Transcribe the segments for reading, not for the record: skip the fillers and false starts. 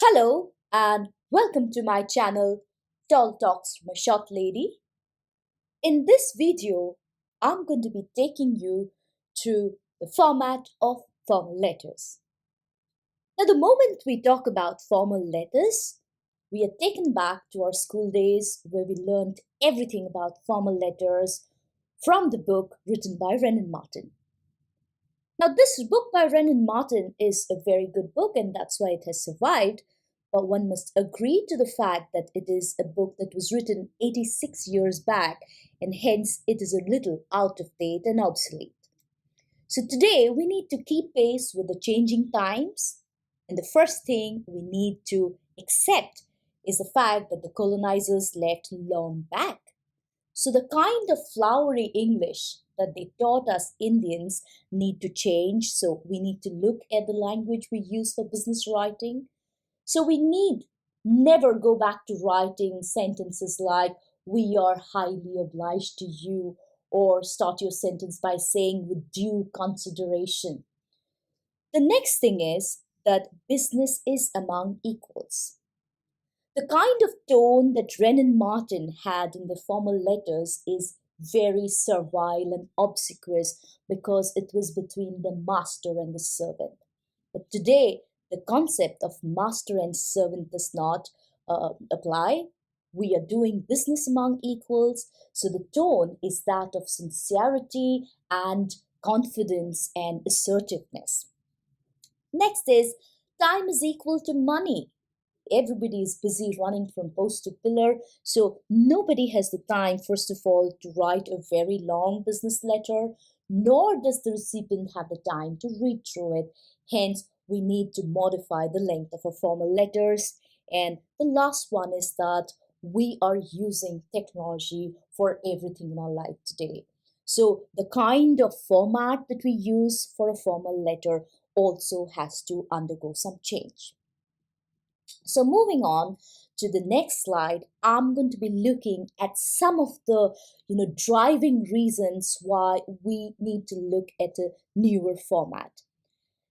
Hello and welcome to my channel Tall Talks from a Short Lady. In this video, I'm going to be taking you through the format of formal letters. Now, the moment we talk about formal letters, we are taken back to our school days where we learned everything about formal letters from the book written by Renan Martin. Now, this book by Renan Martin is a very good book, and that's why it has survived. But one must agree to the fact that it is a book that was written 86 years back, and hence it is a little out of date and obsolete. So today we need to keep pace with the changing times, and the first thing we need to accept is the fact that the colonizers left long back. So the kind of flowery English that they taught us Indians need to change. So we need to look at the language we use for business writing. So we need never go back to writing sentences like we are highly obliged to you, or start your sentence by saying with due consideration. The next thing is that business is among equals. The kind of tone that Renan Martin had in the formal letters is very servile and obsequious because it was between the master and the servant. But today, the concept of master and servant does not apply. We are doing business among equals, so the tone is that of sincerity and confidence and assertiveness. Next is time is equal to money. Everybody is busy running from post to pillar, so nobody has the time, first of all, to write a very long business letter, nor does the recipient have the time to read through it. Hence, we need to modify the length of our formal letters. And the last one is that we are using technology for everything in our life today. So the kind of format that we use for a formal letter also has to undergo some change. So moving on to the next slide, I'm going to be looking at some of the driving reasons why we need to look at a newer format.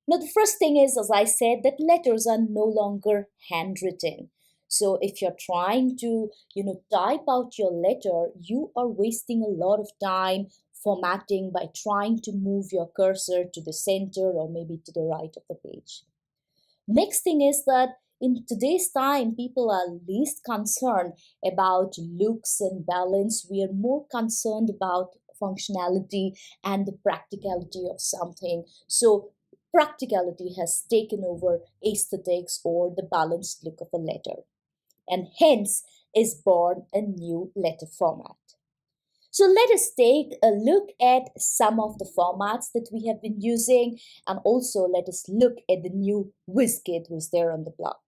Now, the first thing is, as I said, that letters are no longer handwritten. So if you're trying to, type out your letter, you are wasting a lot of time formatting by trying to move your cursor to the center or maybe to the right of the page. Next thing is that in today's time, people are least concerned about looks and balance. We are more concerned about functionality and the practicality of something. So practicality has taken over aesthetics or the balanced look of a letter. And hence is born a new letter format. So let us take a look at some of the formats that we have been using, and also let us look at the new WizKid who's there on the block.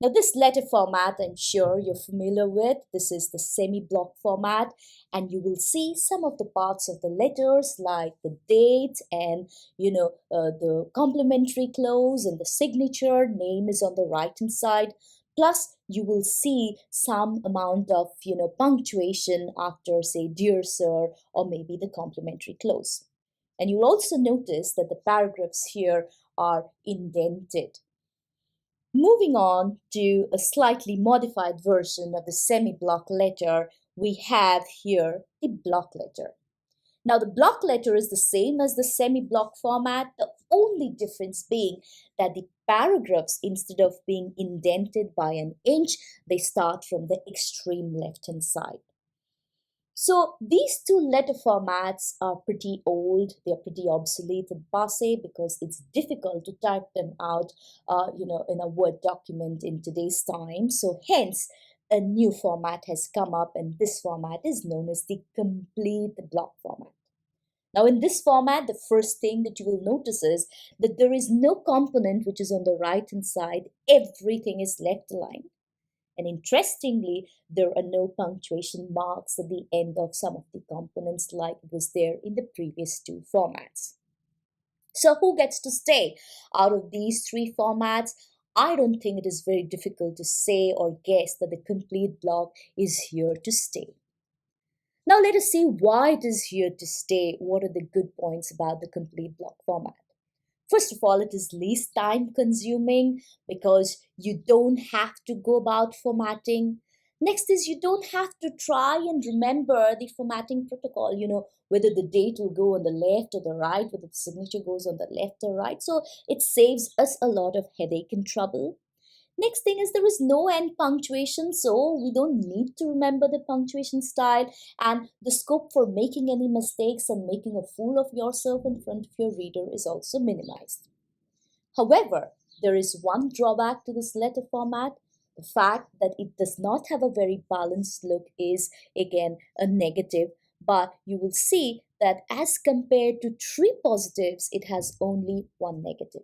Now this letter format, I'm sure you're familiar with. This is the semi-block format, and you will see some of the parts of the letters like the date and the complimentary clause and the signature. Name is on the right hand side. Plus, you will see some amount of punctuation after, say, dear sir, or maybe the complimentary clause. And you'll also notice that the paragraphs here are indented. Moving on to a slightly modified version of the semi-block letter, we have here the block letter. Now, the block letter is the same as the semi-block format, the only difference being that the paragraphs, instead of being indented by an inch, they start from the extreme left-hand side. So these two letter formats are pretty old. They're pretty obsolete and passé because it's difficult to type them out, in a Word document in today's time. So hence, a new format has come up, and this format is known as the complete block format. Now, in this format, the first thing that you will notice is that there is no component which is on the right hand side. Everything is left aligned. And interestingly, there are no punctuation marks at the end of some of the components like was there in the previous two formats. So who gets to stay out of these three formats? I don't think it is very difficult to say or guess that the complete block is here to stay. Now let us see why it is here to stay. What are the good points about the complete block format? First of all, it is least time consuming because you don't have to go about formatting. Next is you don't have to try and remember the formatting protocol, whether the date will go on the left or the right, whether the signature goes on the left or right. So it saves us a lot of headache and trouble. Next thing is there is no end punctuation, so we don't need to remember the punctuation style, and the scope for making any mistakes and making a fool of yourself in front of your reader is also minimized. However, there is one drawback to this letter format. The fact that it does not have a very balanced look is again a negative, but you will see that as compared to three positives, it has only one negative.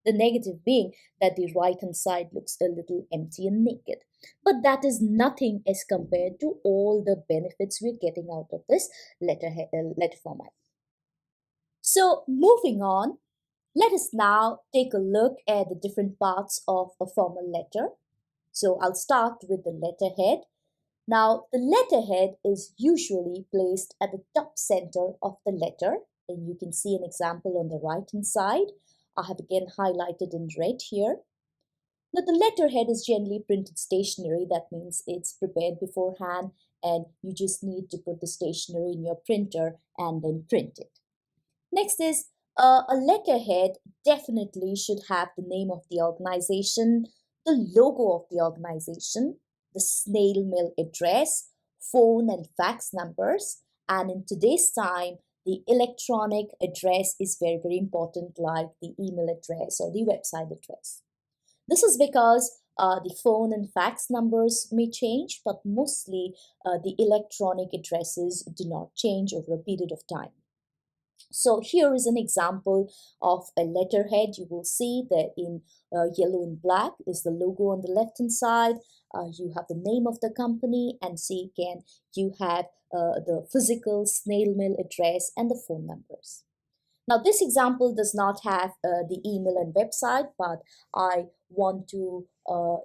The negative being that the right hand side looks a little empty and naked. But that is nothing as compared to all the benefits we're getting out of this letter format. So, moving on, let us now take a look at the different parts of a formal letter. So, I'll start with the letterhead. Now, the letterhead is usually placed at the top center of the letter, and you can see an example on the right hand side. I have again highlighted in red here. Now, the letterhead is generally printed stationery. That means it's prepared beforehand, and you just need to put the stationery in your printer and then print it. Next is a letterhead definitely should have the name of the organization, the logo of the organization, the snail mail address, phone and fax numbers, and in today's time, the electronic address is very, very important, like the email address or the website address. This is because the phone and fax numbers may change, but mostly the electronic addresses do not change over a period of time. So here is an example of a letterhead. You will see that in yellow and black is the logo on the left hand side. You have the name of the company, and see again you have the physical snail mail address and the phone numbers. Now this example does not have the email and website, but I want to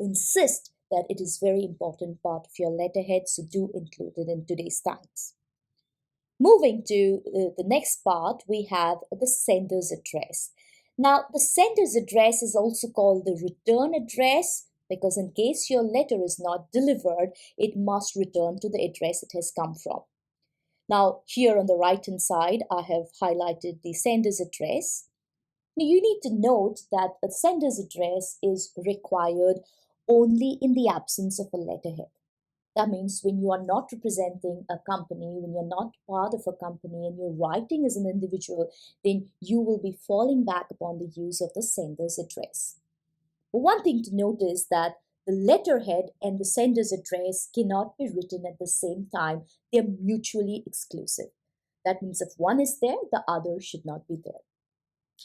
insist that it is very important part of your letterhead, so do include it in today's times. Moving to the next part, we have the sender's address. Now, the sender's address is also called the return address because in case your letter is not delivered, it must return to the address it has come from. Now, here on the right hand side, I have highlighted the sender's address. Now, you need to note that a sender's address is required only in the absence of a letterhead. That means when you are not representing a company, when you're not part of a company and you're writing as an individual, then you will be falling back upon the use of the sender's address. But one thing to note is that the letterhead and the sender's address cannot be written at the same time. They're mutually exclusive. That means if one is there, the other should not be there.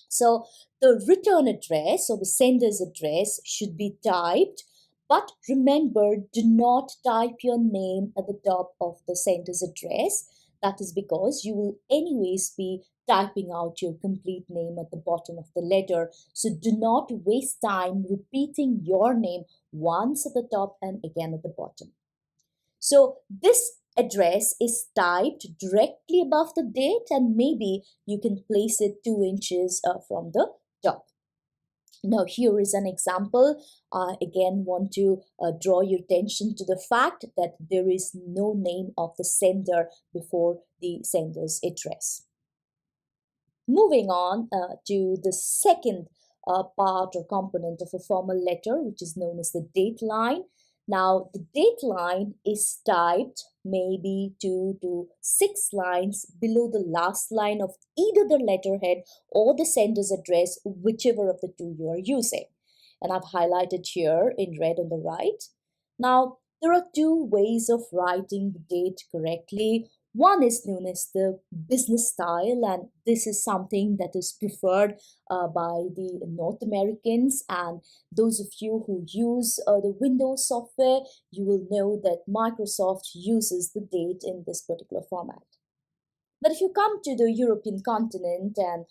So the return address or the sender's address should be typed, but remember, do not type your name at the top of the sender's address. That is because you will anyways be typing out your complete name at the bottom of the letter. So do not waste time repeating your name once at the top and again at the bottom. So this address is typed directly above the date, and maybe you can place it 2 inches from the top. Now here is an example. I again want to draw your attention to the fact that there is no name of the sender before the sender's address. Moving on to the second part or component of a formal letter, which is known as the dateline. Now, the dateline is typed maybe 2 to 6 lines below the last line of either the letterhead or the sender's address, whichever of the two you are using. And I've highlighted here in red on the right. Now, there are two ways of writing the date correctly. One is known as the business style, and this is something that is preferred by the North Americans. And those of you who use the Windows software, you will know that Microsoft uses the date in this particular format. But if you come to the European continent and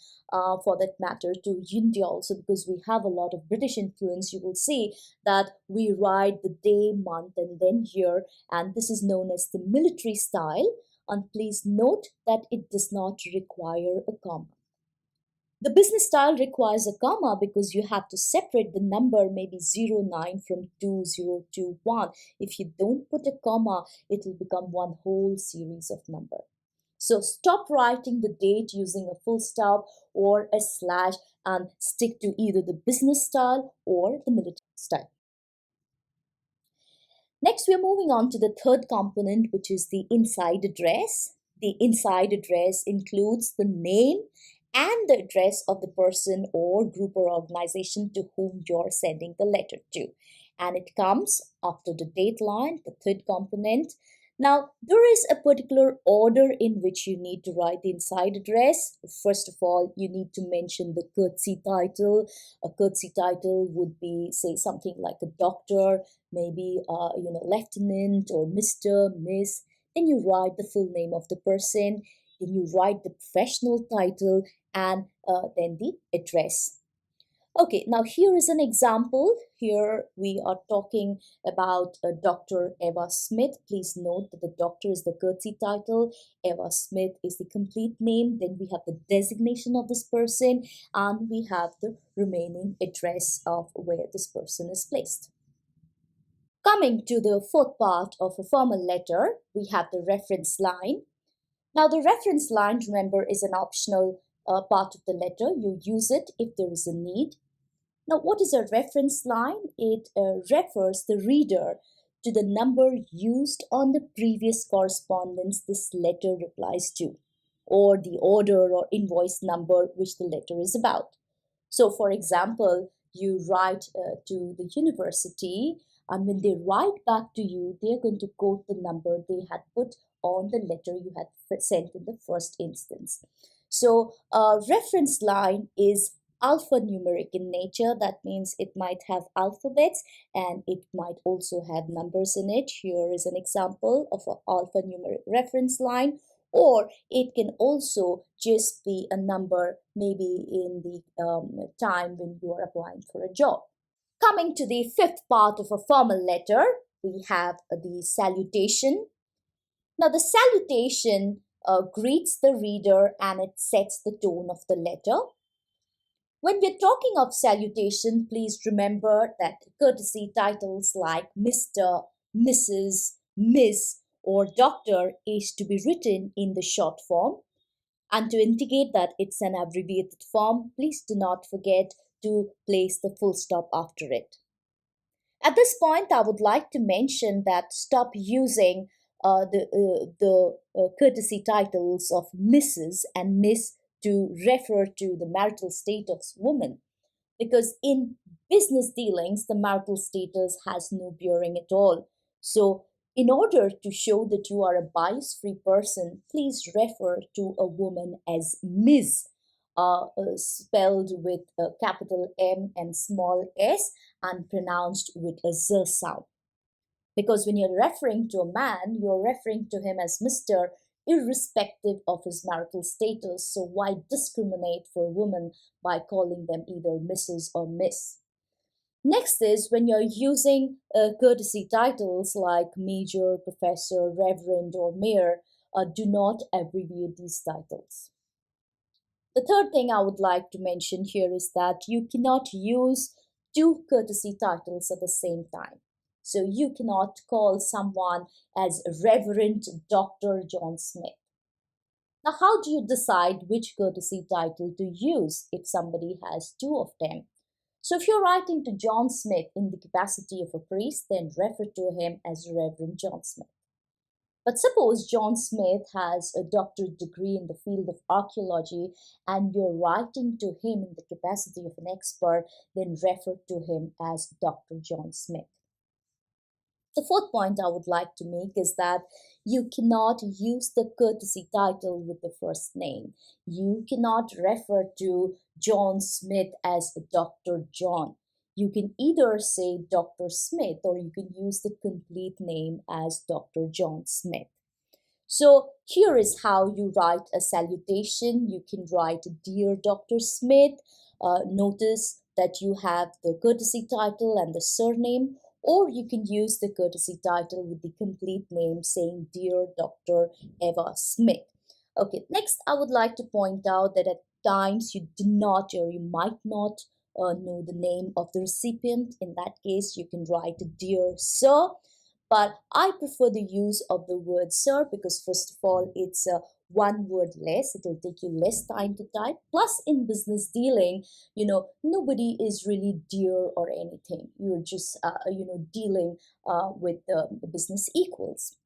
for that matter to India also, because we have a lot of British influence, you will see that we write the day, month, and then year, and this is known as the military style. And please note that it does not require a comma. The business style requires a comma because you have to separate the number maybe 09 from 2021. If you don't put a comma, it will become one whole series of number. So stop writing the date using a full stop or a slash and stick to either the business style or the military style. Next, we're moving on to the third component, which is the inside address. The inside address includes the name and the address of the person or group or organization to whom you're sending the letter to. And it comes after the dateline, the third component. Now, there is a particular order in which you need to write the inside address. First of all, you need to mention the courtesy title. A courtesy title would be, say, something like a doctor, maybe lieutenant or Mr., Miss. Then you write the full name of the person. Then you write the professional title and then the address. Okay, now here is an example. Here we are talking about Dr. Eva Smith. Please note that the doctor is the courtesy title. Eva Smith is the complete name. Then we have the designation of this person and we have the remaining address of where this person is placed. Coming to the fourth part of a formal letter, we have the reference line. Now the reference line, remember, is an optional part of the letter. You use it if there is a need. Now, what is a reference line? It refers the reader to the number used on the previous correspondence this letter replies to, or the order or invoice number which the letter is about. So, for example, you write to the university, and when they write back to you, they're going to quote the number they had put on the letter you had sent in the first instance. So, a reference line is alphanumeric in nature. That means it might have alphabets and it might also have numbers in it. Here is an example of an alphanumeric reference line, or it can also just be a number maybe in the time when you are applying for a job. Coming to the fifth part of a formal letter, we have the salutation. Now the salutation greets the reader and it sets the tone of the letter. When we're talking of salutation, please remember that courtesy titles like Mr., Mrs., Miss, or Doctor is to be written in the short form. And to indicate that it's an abbreviated form, please do not forget to place the full stop after it. At this point, I would like to mention that stop using the courtesy titles of Mrs. and Miss to refer to the marital status of women, because in business dealings, the marital status has no bearing at all. So, in order to show that you are a bias-free person, please refer to a woman as Ms. Spelled with a capital M and small s and pronounced with a z sound. Because when you're referring to a man, you're referring to him as Mr. irrespective of his marital status. So why discriminate for women by calling them either Mrs. or Miss? Next is when you're using courtesy titles like Major, Professor, Reverend, or Mayor, do not abbreviate these titles. The third thing I would like to mention here is that you cannot use two courtesy titles at the same time. So you cannot call someone as Reverend Dr. John Smith. Now, how do you decide which courtesy title to use if somebody has two of them? So if you're writing to John Smith in the capacity of a priest, then refer to him as Reverend John Smith. But suppose John Smith has a doctorate degree in the field of archaeology and you're writing to him in the capacity of an expert, then refer to him as Dr. John Smith. The fourth point I would like to make is that you cannot use the courtesy title with the first name. You cannot refer to John Smith as Dr. John. You can either say Dr. Smith or you can use the complete name as Dr. John Smith. So here is how you write a salutation. You can write Dear Dr. Smith. Notice that you have the courtesy title and the surname, or you can use the courtesy title with the complete name saying Dear Dr. Eva Smith. Okay, next I would like to point out that at times you do not or you might not know the name of the recipient. In that case, you can write Dear Sir. But I prefer the use of the word sir because, first of all, it's one word less. It will take you less time to type. Plus, in business dealing, nobody is really dear or anything. You're just, dealing with the business equals.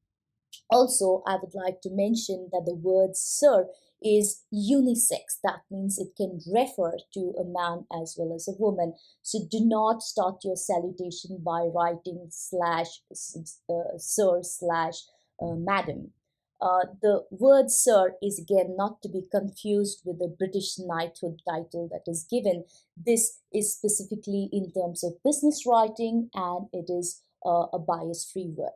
Also, I would like to mention that the word sir is unisex. That means it can refer to a man as well as a woman. So do not start your salutation by writing slash sir slash madam. The word sir is again not to be confused with the British knighthood title that is given. This is specifically in terms of business writing, and it is a bias-free word.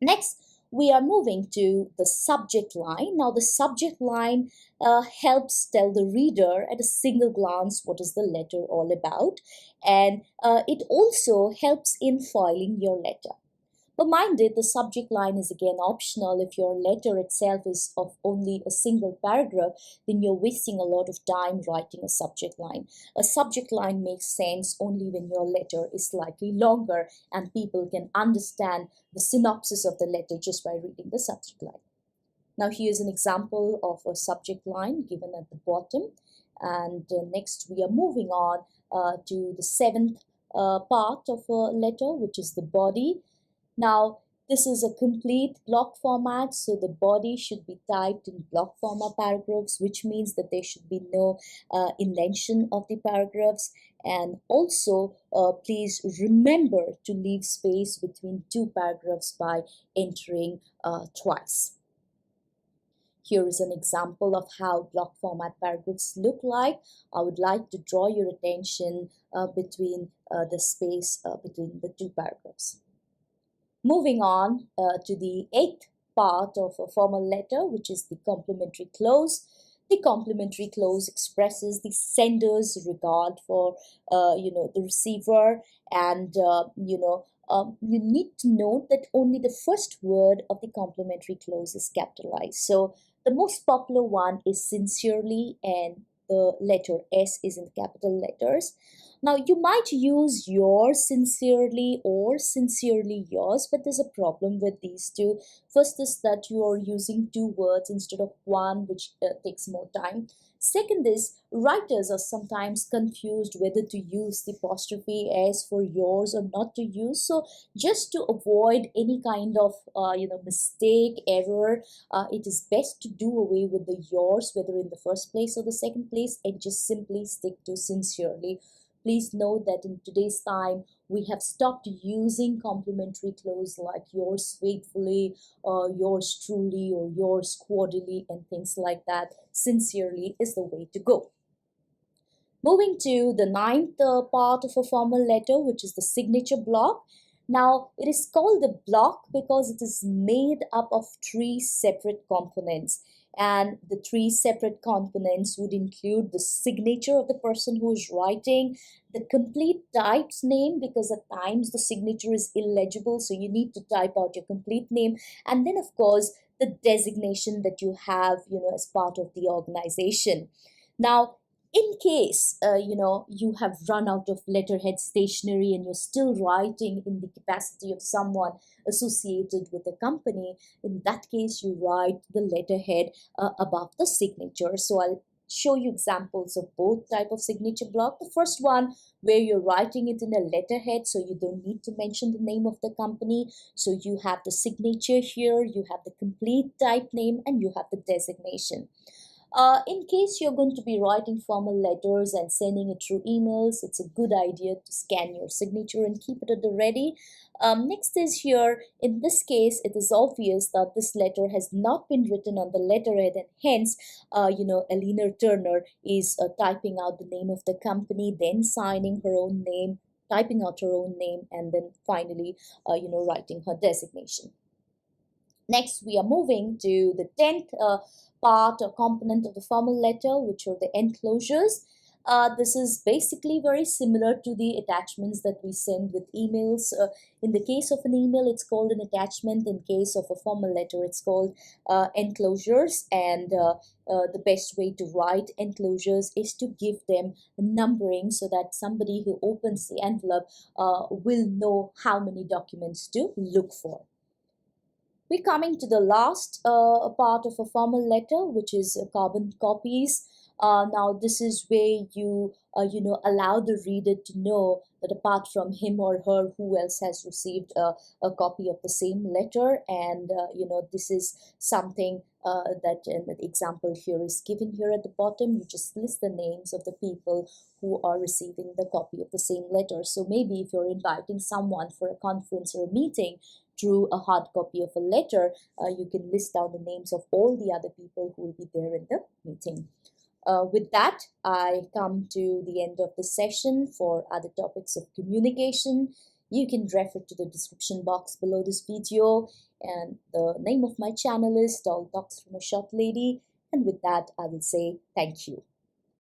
Next, we are moving to the subject line. Now, the subject line helps tell the reader at a single glance what is the letter all about, and it also helps in filing your letter. But mind it, the subject line is again optional. If your letter itself is of only a single paragraph, then you're wasting a lot of time writing a subject line. A subject line makes sense only when your letter is slightly longer and people can understand the synopsis of the letter just by reading the subject line. Now, here's an example of a subject line given at the bottom. And next, we are moving on to the seventh part of a letter, which is the body. Now, this is a complete block format, so the body should be typed in block format paragraphs, which means that there should be no indentation of the paragraphs. And also, please remember to leave space between two paragraphs by entering twice. Here is an example of how block format paragraphs look like. I would like to draw your attention between the space between the two paragraphs. Moving on to the eighth part of a formal letter, which is the complimentary close. The complimentary close expresses the sender's regard for, the receiver, and you need to note that only the first word of the complimentary close is capitalized. So the most popular one is sincerely, and the letter S is in capital letters. Now, you might use yours sincerely or sincerely yours, but there's a problem with these two. First is that you are using two words instead of one, which takes more time. Second is writers are sometimes confused whether to use the apostrophe S for yours or not to use. So just to avoid any kind of mistake, error, it is best to do away with the yours, whether in the first place or the second place, and just simply stick to sincerely. Please note that in today's time, we have stopped using complimentary close like yours faithfully, yours truly, or yours cordially, and things like that. Sincerely is the way to go. Moving to the ninth part of a formal letter, which is the signature block. Now, it is called a block because it is made up of three separate components. And the three separate components would include the signature of the person who is writing, the complete type's name, because at times the signature is illegible, so you need to type out your complete name, and then of course the designation that you have, as part of the organization. Now, in case you have run out of letterhead stationery and you're still writing in the capacity of someone associated with the company, in that case you write the letterhead above the signature. So I'll show you examples of both type of signature block. The first one where you're writing it in a letterhead, so you don't need to mention the name of the company. So you have the signature here, you have the complete type name, and you have the designation. In case you're going to be writing formal letters and sending it through emails, it's a good idea to scan your signature and keep it at the ready. Next is here, in this case, it is obvious that this letter has not been written on the letterhead, and hence, Alina Turner is typing out the name of the company, then signing her own name, typing out her own name, and then finally, writing her designation. Next, we are moving to the 10th part or component of the formal letter, which are the enclosures. This is basically very similar to the attachments that we send with emails. In the case of an email, it's called an attachment. In case of a formal letter, it's called enclosures. And the best way to write enclosures is to give them numbering so that somebody who opens the envelope will know how many documents to look for. We're coming to the last part of a formal letter, which is carbon copies. Now, this is where you allow the reader to know that apart from him or her, who else has received a copy of the same letter, and this is something that an example here is given here at the bottom. You just list the names of the people who are receiving the copy of the same letter. So maybe if you're inviting someone for a conference or a meeting through a hard copy of a letter, you can list down the names of all the other people who will be there in the meeting. With that, I come to the end of the session. For other topics of communication, you can refer to the description box below this video. And the name of my channel is Tall Talks from a Short Lady. And with that, I will say thank you.